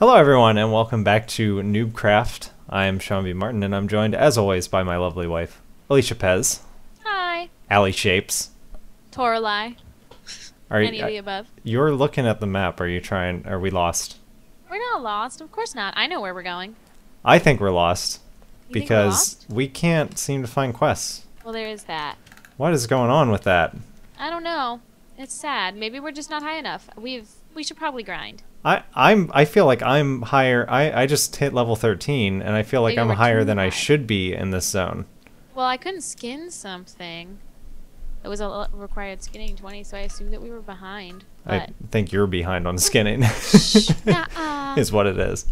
Hello everyone and welcome back to Noobcraft. I am Sean B. Martin and I'm joined as always by my lovely wife, Alishapez. Hi. Alishapes. Toralei. Any of the above. You're looking at the map. Are we lost? We're not lost. Of course not. I know where we're going. I think we're lost. You think we're lost? We can't seem to find quests. Well, there is that. What is going on with that? I don't know. It's sad. Maybe we're just not high enough. We should probably grind. I feel like I'm higher. I just hit level 13 and I feel like I'm higher than I should be in this zone. Well, I couldn't skin something. It was a required skinning 20, so I assumed that we were behind. But I think you're behind on skinning. Is what it is.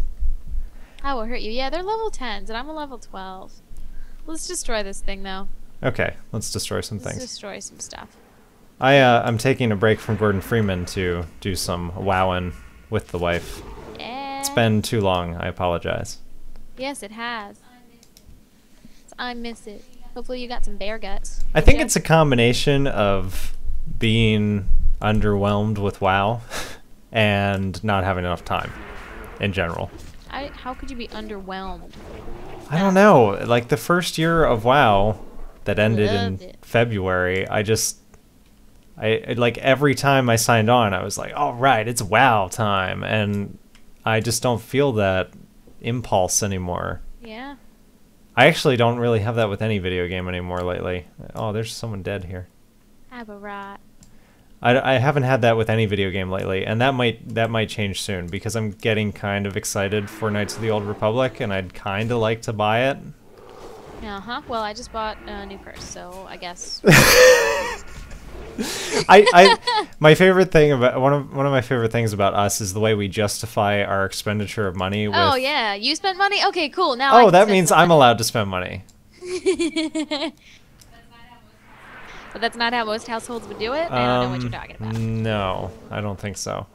I will hurt you. Yeah, they're level 10s and I'm a level 12. Let's destroy this thing though. Okay, let's destroy some things. Let's destroy some stuff. I'm taking a break from Gordon Freeman to do some wowing with the wife. Yeah. It's been too long. I apologize. Yes, it has. I miss it. Hopefully you got some bear guts. I think it's a combination of being underwhelmed with WoW and not having enough time in general. How could you be underwhelmed? I don't know. Like the first year of WoW that ended in February, I like every time I signed on, I was like, all right, it's WoW time. And I just don't feel that impulse anymore. Yeah. I actually don't really have that with any video game anymore lately. Oh, there's someone dead here. Aberrat. I haven't had that with any video game lately, and that might change soon because I'm getting kind of excited for Knights of the Old Republic, and I'd kind of like to buy it. Well, I just bought a new purse, so I guess. My favorite thing about one of my favorite things about us is the way we justify our expenditure of money. Oh yeah, you spend money. Okay, cool. Now. Oh, that means I'm allowed to spend money. But that's not how most households would do it. I don't know what you're talking about. No, I don't think so.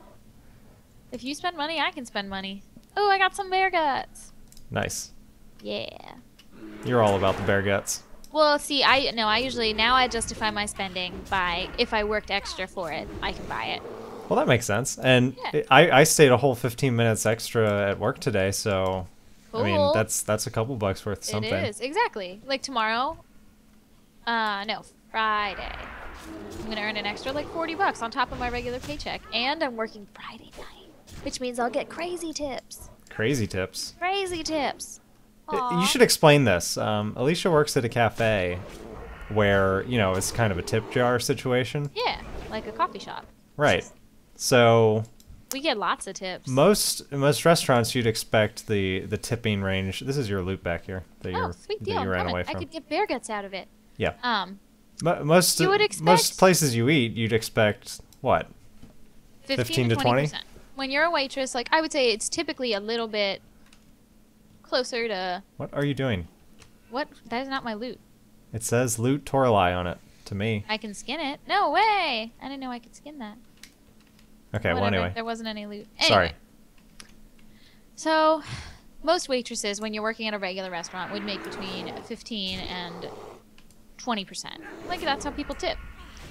If you spend money, I can spend money. Oh, I got some bear guts. Nice. Yeah. You're all about the bear guts. Well, see, I justify my spending by if I worked extra for it, I can buy it. Well, that makes sense. And yeah. I stayed a whole 15 minutes extra at work today, so cool. I mean that's a couple bucks worth of something. It is, exactly. Like tomorrow, no, Friday. I'm gonna earn an extra like $40 on top of my regular paycheck, and I'm working Friday night, which means I'll get crazy tips. Crazy tips. Crazy tips. Aww. You should explain this. Alicia works at a cafe where, you know, it's kind of a tip jar situation. Yeah, like a coffee shop. Right. So we get lots of tips. Most restaurants you'd expect the tipping range. This is your loot back here that sweet deal. you ran away from. I could get bear guts out of it. Yeah. Most places you eat, you'd expect what? 15 to 20%. When you're a waitress, like I would say it's typically a little bit closer to... What are you doing? What? That is not my loot. It says loot Toralei on it, to me. I can skin it. No way! I didn't know I could skin that. Okay, whatever. Well anyway. There wasn't any loot. Anyway. Sorry. So, most waitresses, when you're working at a regular restaurant, would make between 15 and 20%. Like, that's how people tip.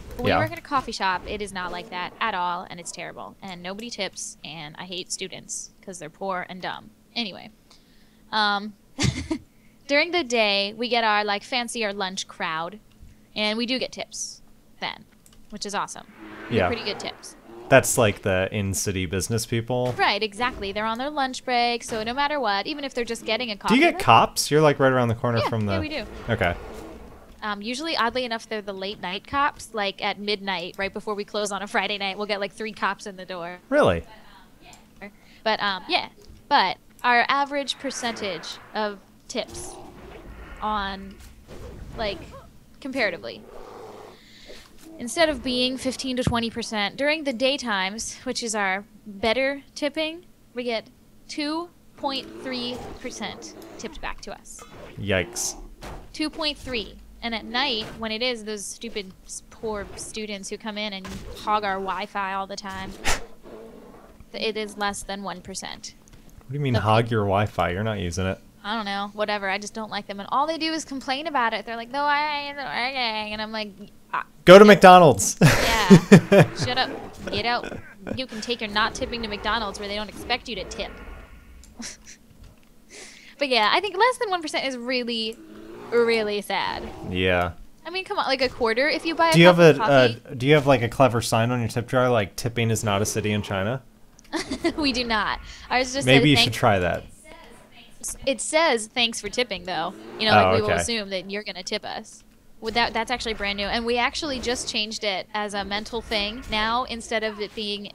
But when you work at a coffee shop, it is not like that at all, and it's terrible. And nobody tips, and I hate students, because they're poor and dumb. Anyway. During the day, we get our like fancier lunch crowd, and we do get tips then, which is awesome. Yeah, pretty good tips. That's like the in-city business people. Right, exactly. They're on their lunch break, so no matter what, even if they're just getting a coffee. Do you get cops? You're like right around the corner from the. Yeah, we do. Okay. Usually, oddly enough, they're the late night cops. Like at midnight, right before we close on a Friday night, we'll get like 3 cops in the door. Really? But yeah. But our average percentage of tips on, like, comparatively, instead of being 15 to 20%, during the daytimes, which is our better tipping, we get 2.3% tipped back to us. Yikes. 2.3. And at night, when it is those stupid, poor students who come in and hog our Wi-Fi all the time, it is less than 1%. What do you mean hog your Wi-Fi? You're not using it. I don't know. Whatever. I just don't like them. And all they do is complain about it. They're like, no, and I'm like... Go to McDonald's. Yeah. Shut up. Get out. You can take your not tipping to McDonald's where they don't expect you to tip. But yeah, I think less than 1% is really, really sad. Yeah. I mean, come on, like a quarter if you buy Do you have cup of coffee. do you have like a clever sign on your tip jar like tipping is not a city in China? We do not. Ours just Maybe said you should try that. It says thanks for tipping though. You know, like we will okay. assume that you're gonna tip us. That's actually brand new, and we actually just changed it as a mental thing. Now instead of it being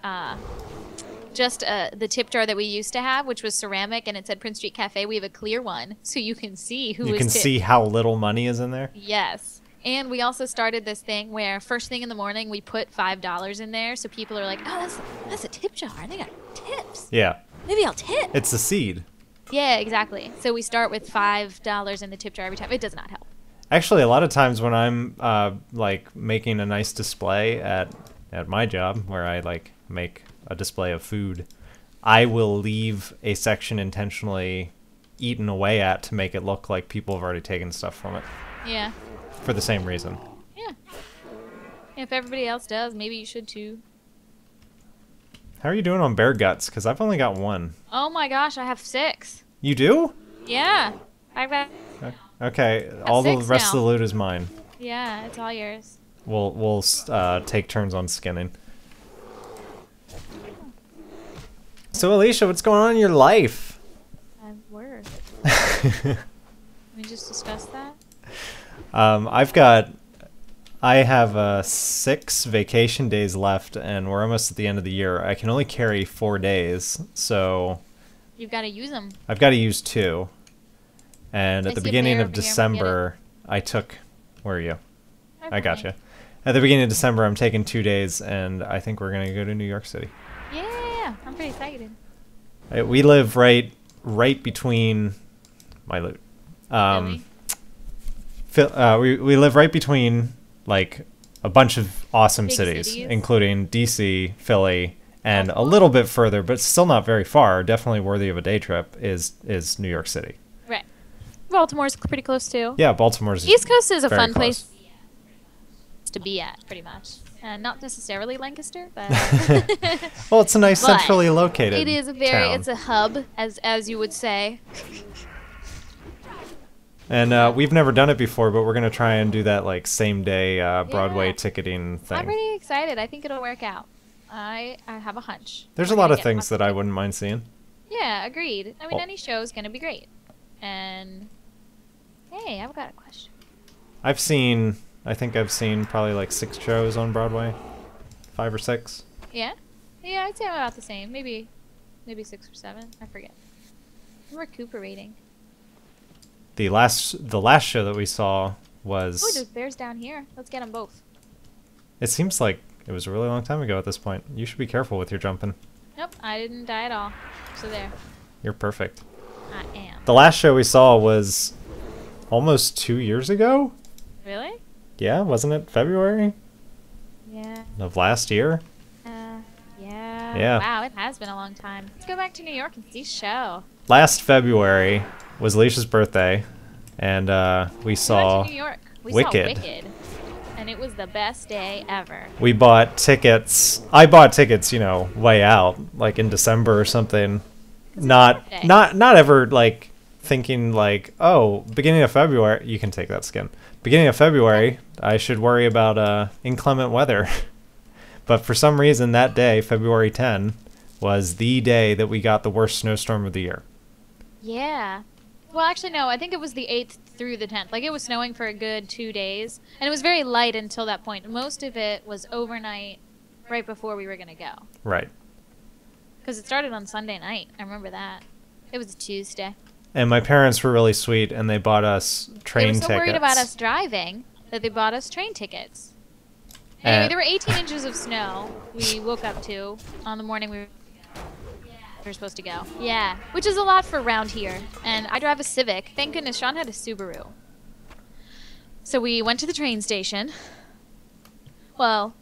just the tip jar that we used to have, which was ceramic, and it said Prince Street Cafe, we have a clear one, so you can see who You was can tipped. see how little money is in there. Yes. And we also started this thing where first thing in the morning we put $5 in there, so people are like, "Oh, that's a tip jar. They got tips. Yeah. Maybe I'll tip." It's a seed. Yeah, exactly. So we start with $5 in the tip jar every time. It does not help. Actually, a lot of times when I'm like making a nice display at my job where I like make a display of food, I will leave a section intentionally eaten away at to make it look like people have already taken stuff from it. Yeah. For the same reason. Yeah. If everybody else does, maybe you should too. How are you doing on bear guts? Because I've only got one. Oh my gosh, I have 6. You do? Yeah. I've got. Okay, all the 6 rest now. of the loot is mine. Yeah, it's all yours. We'll take turns on skinning. So Alicia, what's going on in your life? I work. Can we just discuss that? I have 6 vacation days left, and we're almost at the end of the year. I can only carry 4 days, so You've got to use them. I've got to use 2. And at the see a beginning bear of over here, December, I took. Where are you? I gotcha. At the beginning of December, I'm taking 2 days, and I think we're gonna go to New York City. Yeah, I'm pretty excited. We live right between my loot. Really? We live right between like a bunch of awesome Big cities, cities? including DC, Philly, and Oh, a little bit further, but still not very far. Definitely worthy of a day trip. Is New York City? Right. Baltimore's pretty close too. Yeah, Baltimore's East Coast is a very fun close. place to be at, pretty much. Not necessarily Lancaster, but Well, it's a nice But centrally located. it is a very town. it's a hub, as you would say. And we've never done it before, but we're gonna try and do that like same day Broadway Yeah. ticketing thing. I'm pretty excited. I think it'll work out. I have a hunch. There's We're a lot gonna of get things lots that of I good- wouldn't mind seeing. Yeah, agreed. I mean, Oh. any show is gonna be great. And hey, I've got a question. I think I've seen probably like 6 shows on Broadway, 5 or 6. Yeah, yeah, I'd say I'm about the same. Maybe 6 or 7. I forget. I'm recuperating. The last show that we saw Oh, was. there's bears down here. Let's get them both. It seems like it was a really long time ago at this point. You should be careful with your jumping. Nope, I didn't die at all. So there, You're perfect. I am. The last show we saw was almost 2 years ago. Really? Yeah, wasn't it February Yeah. of last year? Yeah. Yeah. Wow, it has been a long time. Let's go back to New York and see show. Last February was Alicia's birthday, and we We saw went to New York. We Wicked. saw Wicked. And it was the best day ever. We bought tickets. I bought tickets, way out, like in December or something. Not birthday. not ever like thinking like, oh, beginning of February, you can take that skin. Beginning of February, I should worry about inclement weather. But for some reason that day, February 10, was the day that we got the worst snowstorm of the year. Yeah. Well, actually, no. I think it was the 8th through the 10th. Like, it was snowing for a good 2 days. And it was very light until that point. Most of it was overnight right before we were going to go. Right. Because it started on Sunday night. I remember that. It was a Tuesday. And my parents were really sweet, and they bought us train They were tickets. so worried about us driving that they bought us train tickets. Anyway, there were 18 inches of snow we woke up to on the morning we were supposed to go. Yeah, which is a lot for around here. And I drive a Civic. Thank goodness Sean had a Subaru. So we went to the train station. Well,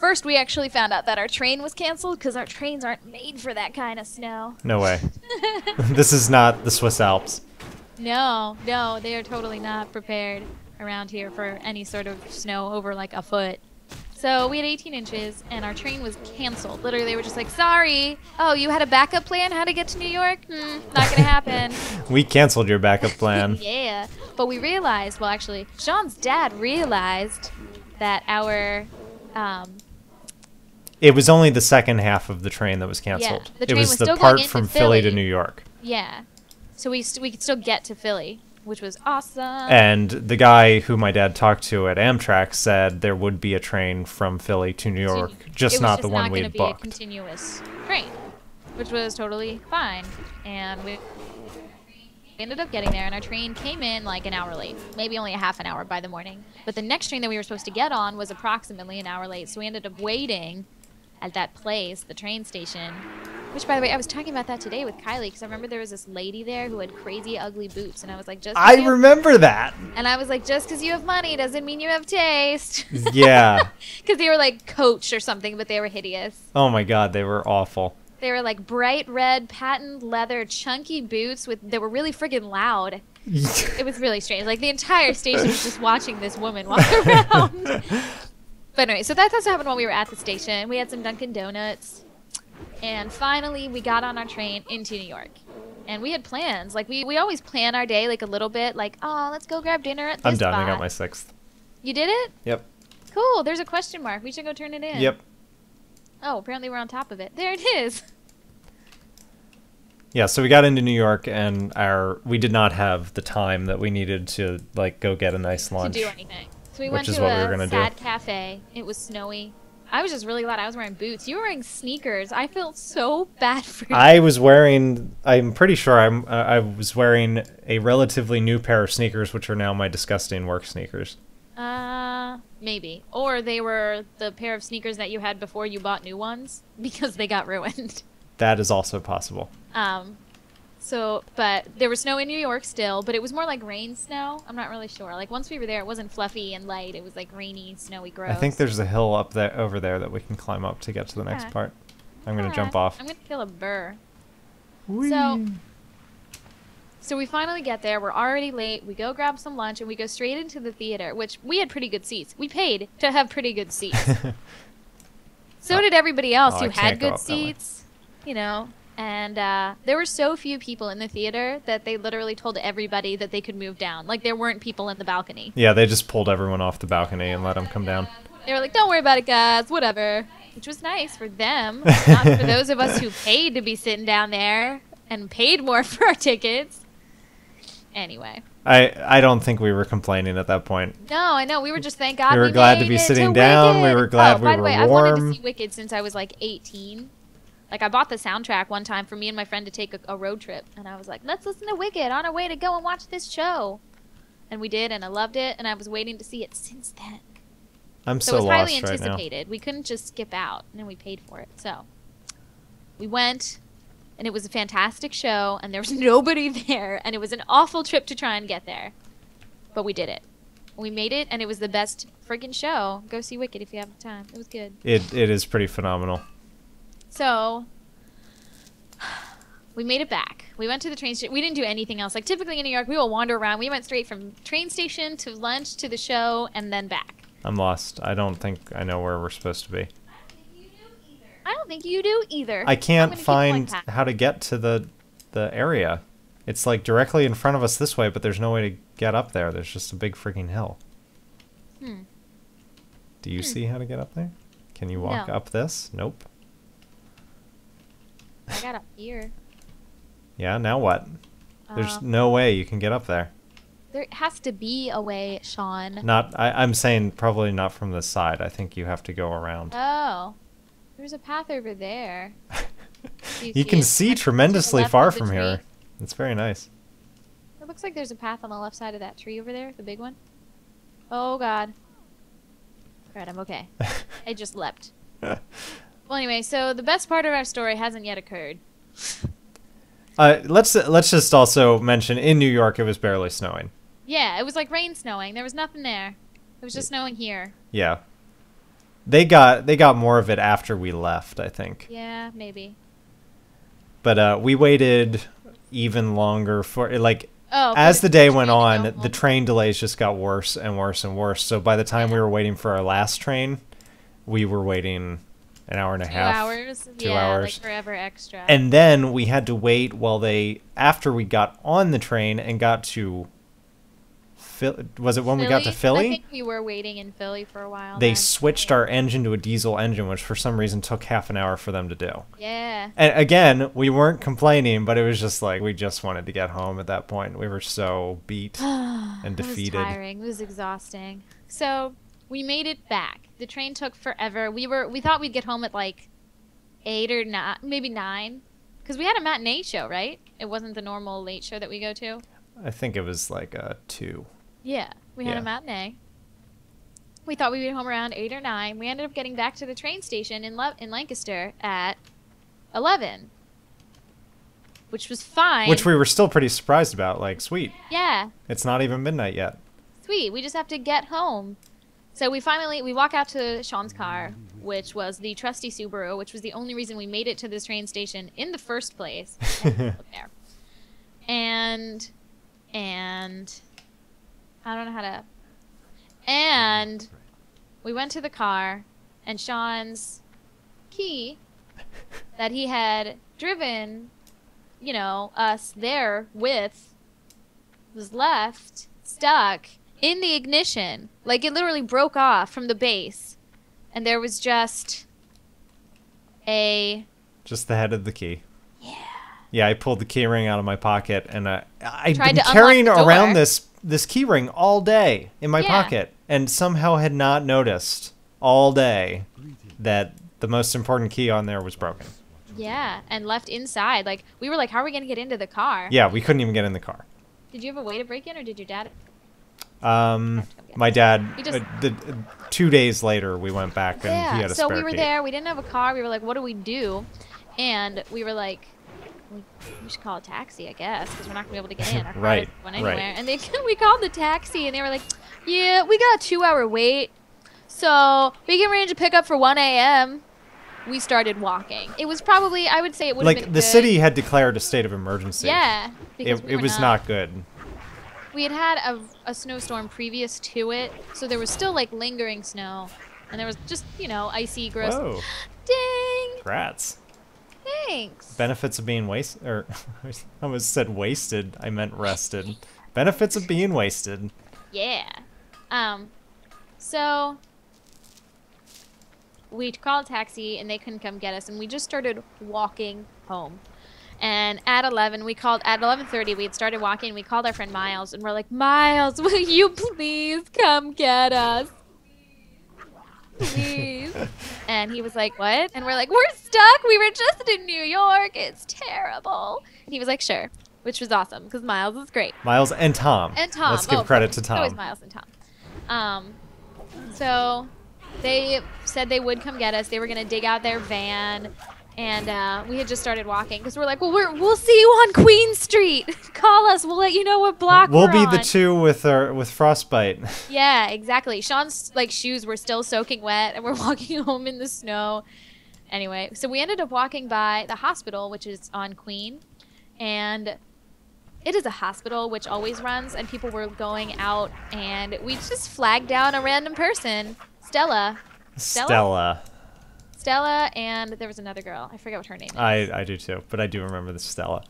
first we actually found out that our train was canceled because our trains aren't made for that kind of snow. No way. This is not the Swiss Alps. No, they are totally not prepared around here for any sort of snow over like a foot. So we had 18 inches, and our train was canceled. Literally, they were just like, sorry. Oh, you had a backup plan how to get to New York? Not going to happen. We canceled your backup plan. Yeah. But we realized, well, actually, Sean's dad realized that our... It was only the second half of the train that was canceled. Yeah, the it train was was the still part going from into Philly to Philly. New York. Yeah. So we could still get to Philly, which was awesome. And the guy who my dad talked to at Amtrak said there would be a train from Philly to New York, just not the one we had it was just not going booked. to be a continuous train, which was totally fine. And we ended up getting there, and our train came in like an hour late, maybe only a half an hour by the morning. But the next train that we were supposed to get on was approximately an hour late, so we ended up waiting at that place, the train station. Which, by the way, I was talking about that today with Kylie, because I remember there was this lady there who had crazy ugly boots, and I was like, I remember that. And I was like, just because you have money doesn't mean you have taste. Yeah. Because they were like Coach or something, but they were hideous. Oh my God, they were awful. They were like bright red patent leather chunky boots they were really friggin' loud. It was really strange. Like the entire station was just watching this woman walk around. But anyway, so that's what happened while we were at the station. We had some Dunkin' Donuts. And finally, we got on our train into New York. And we had plans. Like, we always plan our day, like, a little bit. Like, oh, let's go grab dinner at this I'm done. spot. I got my 6th. You did it? Yep. Cool. There's a question mark. We should go turn it in. Yep. Oh, apparently we're on top of it. There it is. Yeah, so we got into New York, and we did not have the time that we needed to, like, go get a nice lunch. To do anything. So we Which went is to what we were a gonna sad do. cafe. It was snowy. I was just really glad I was wearing boots. You were wearing sneakers. I felt so bad for you. I'm pretty sure I was wearing a relatively new pair of sneakers, which are now my disgusting work sneakers. Maybe. Or they were the pair of sneakers that you had before you bought new ones because they got ruined. That is also possible. But there was snow in New York still, but it was more like rain snow. I'm not really sure. Like once we were there, it wasn't fluffy and light. It was like rainy, snowy, gross. I think there's a hill over there that we can climb up to get to the next part. I'm gonna jump off. I'm gonna kill a burr. Whee. So we finally get there. We're already late. We go grab some lunch and we go straight into the theater, which we had pretty good seats. We paid to have pretty good seats. So did everybody else who had good seats, you know. And there were so few people in the theater that they literally told everybody that they could move down. Like, there weren't people in the balcony. Yeah, they just pulled everyone off the balcony and let them come down. They were like, don't worry about it, guys, whatever. Which was nice for them, not for those of us who paid to be sitting down there and paid more for our tickets. Anyway. I don't think we were complaining at that point. No, I know. We were just, thank God we were glad to be sitting down. We were glad we were warm. By the way, I wanted to see Wicked since I was like 18. Like, I bought the soundtrack one time for me and my friend to take a road trip. And I was like, let's listen to Wicked on our way to go and watch this show. And we did, and I loved it, and I was waiting to see it since then. I'm So it was lost highly right now. anticipated. We couldn't just skip out, and then we paid for it. So we went, and it was a fantastic show, and there was nobody there, and it was an awful trip to try and get there. But we did it. We made it, and it was the best friggin' show. Go see Wicked if you have the time. It was good. It is pretty phenomenal. So we made it back. We went to the train station. We didn't do anything else. Like, typically in New York, we will wander around. We went straight from train station to lunch to the show and then back. I'm lost. I don't think I know where we're supposed to be. I don't think you do either. I can't find how to get to the area. It's like directly in front of us this way, but there's no way to get up there. There's just a big freaking hill. Do you see how to get up there? Can you walk up this? Nope. I got up here. Yeah, now what? There's no way you can get up there. There has to be a way, Sean. I'm saying probably not from this side. I think you have to go around. Oh. There's a path over there. You can see tremendously far from here. It's very nice. It looks like there's a path on the left side of that tree over there, the big one. Oh, God. Alright, I'm okay. I just leapt. Well, anyway, so the best part of our story hasn't yet occurred. Let's just also mention, in New York, it was barely snowing. Yeah, it was like rain snowing. There was nothing there. It was just snowing here. Yeah. They got more of it after we left, I think. Yeah, maybe. But we waited even longer for, like, as the day went on, the train delays just got worse and worse and worse. So by the time we were waiting for our last train, we were waiting an hour and a 2 half. hours. 2 Yeah, hours. like forever extra. And then we had to wait while after we got on the train and got to was it when we got to Philly? I think we were waiting in Philly for a while. They then. switched our engine to a diesel engine, which for some reason took half an hour for them to do. Yeah. And again, we weren't complaining, but it was just like we just wanted to get home at that point. We were so beat and defeated. It was tiring. It was exhausting. So we made it back. The train took forever. We thought we'd get home at like 8 or 9, maybe 9, because we had a matinee show, right? It wasn't the normal late show that we go to. I think it was like a 2. Yeah, we had a matinee. We thought we'd be home around 8 or 9. We ended up getting back to the train station in Lancaster at 11, which was fine. Which we were still pretty surprised about. Like, sweet. Yeah. It's not even midnight yet. Sweet. We just have to get home. So we walk out to Sean's car, which was the trusty Subaru, which was the only reason we made it to this train station in the first place. And I don't know how to. And we went to the car, and Sean's key that he had driven, us there with was left stuck in the ignition. Like, it literally broke off from the base, and there was just the head of the key. Yeah. Yeah, I pulled the key ring out of my pocket, and I'd Tried been to carrying unlock the around door. this key ring all day in my pocket, and somehow had not noticed all day that the most important key on there was broken. Yeah, and left inside. Like, we were like, how are we going to get into the car? Yeah, we couldn't even get in the car. Did you have a way to break in, or did your dad? My dad, just... 2 days later, we went back, and he had a spare so we were key. there. We didn't have a car. We were like, what do we do? And we were like, we should call a taxi, I guess, because we're not going to be able to get in. Our car Right, isn't going anywhere. right. And we called the taxi, and they were like, yeah, we got a 2-hour wait, so we can arrange a pickup for 1 a.m. We started walking. It was probably, I would say it would have been Like, the good. city had declared a state of emergency. Yeah. Because It was not good. We had had a snowstorm previous to it, so there was still, like, lingering snow. And there was just, icy, gross. Whoa. Ding! Rats. Thanks. Benefits of being wasted, or I almost said wasted. I meant rested. Benefits of being wasted. Yeah. So we called a taxi, and they couldn't come get us, and we just started walking home. And at 11:30, we had started walking. We called our friend Miles, and we're like, Miles, will you please come get us? Please. And he was like, what? And we're like, we're stuck. We were just in New York. It's terrible. And he was like, sure, which was awesome because Miles is great. Miles and Tom. And Tom. Let's give credit to Tom. Always Miles and Tom. So they said they would come get us. They were going to dig out their van. And we had just started walking because we're like, well, we'll see you on Queen Street. Call us. We'll let you know what block We'll we're be on. the two with frostbite. Yeah, exactly. Sean's shoes were still soaking wet, and we're walking home in the snow. Anyway, so we ended up walking by the hospital, which is on Queen, and it is a hospital which always runs, and people were going out, and we just flagged down a random person, Stella, and there was another girl. I forget what her name is. I do too, but I do remember the Stella.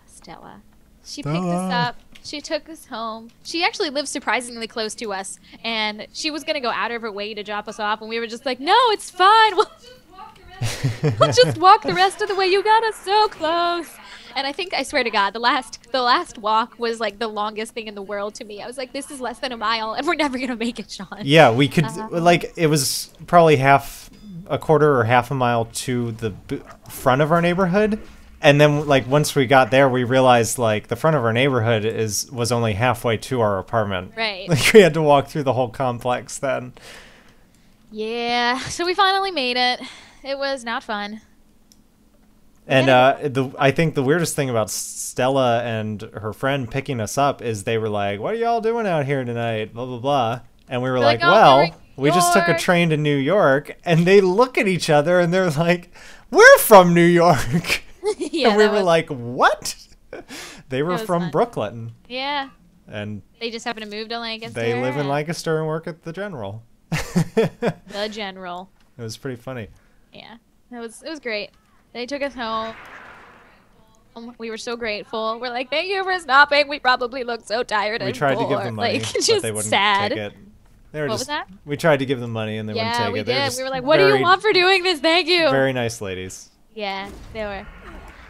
Stella. She picked us up. She took us home. She actually lives surprisingly close to us, and she was going to go out of her way to drop us off, and we were just like, no, it's fine. We'll just walk the rest of the way. You got us so close. And I swear to God, the last walk was like the longest thing in the world to me. I was like, this is less than a mile, and we're never going to make it, Sean. Yeah, we could, it was probably a quarter or half a mile to the front of our neighborhood. And then, once we got there, we realized, the front of our neighborhood was only halfway to our apartment. Right. We had to walk through the whole complex then. Yeah, so we finally made it. It was not fun. And I think the weirdest thing about Stella and her friend picking us up is they were like, what are y'all doing out here tonight? Blah, blah, blah. And we were like, oh, well, we just took a train to New York. And they look at each other and they're like, we're from New York. Yeah, and we were like, what? They were from fun. Brooklyn. Yeah. And they just happened to move to Lancaster. They live in Lancaster and work at the General. The General. It was pretty funny. Yeah, it was great. They took us home. We were so grateful. We're like, thank you for stopping. We probably looked so tired and We tried to give bored. them money, like, but just they wouldn't sad. take it. They were What just, was that? We tried to give them money and they wouldn't take Yeah, we it. They did. We were like, what do you want for doing this? Thank you. Very nice ladies. Yeah, they were.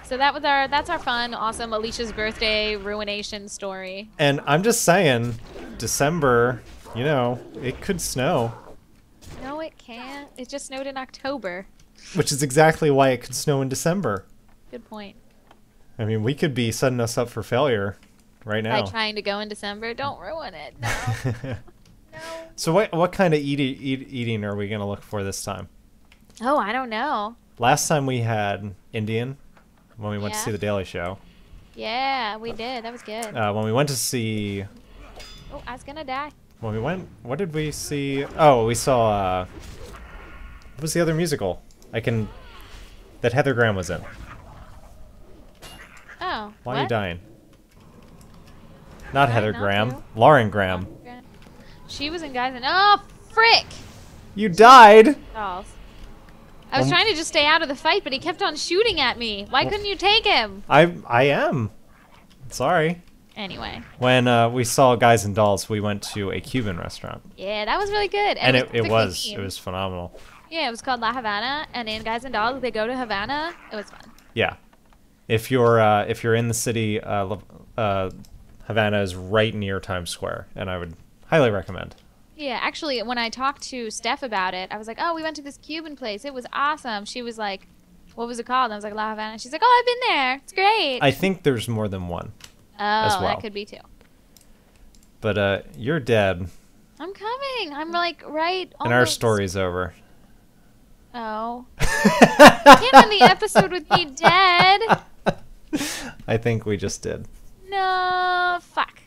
So that's our fun, awesome Alicia's birthday ruination story. And I'm just saying, December, you know, it could snow. No, it can't. It just snowed in October. Which is exactly why it could snow in December. Good point. I mean, we could be setting us up for failure right now. By trying to go in December, don't ruin it. No. No. So what kind of eating are we going to look for this time? Oh, I don't know. Last time we had Indian when we went to Yeah. see The Daily Show. Yeah, we did. That was good. When we went to see... Oh, I was gonna die. When we went... What did we see? Oh, we saw... what was the other musical? That Heather Graham was in. Oh, Why what? are you dying? Not Trying Heather not Graham. to. Lauren Graham. She was in Guys and... Oh, frick! You died! Dolls. I was trying to just stay out of the fight, but he kept on shooting at me. Why couldn't you take him? I am. Sorry. Anyway. When we saw Guys and Dolls, we went to a Cuban restaurant. Yeah, that was really good. And it was phenomenal. Yeah, it was called La Havana, and in Guys and Dolls, they go to Havana. It was fun. Yeah. If you're in the city, Havana is right near Times Square, and I would highly recommend. Yeah, actually, when I talked to Steph about it, I was like, oh, we went to this Cuban place. It was awesome. She was like, what was it called? And I was like, La Havana. She's like, oh, I've been there. It's great. I think there's more than one. Oh, as well. that could be too. But you're dead. I'm coming. I'm like right And our almost. story's over. Oh. Can't end the episode with me dead. I think we just did. No, fuck.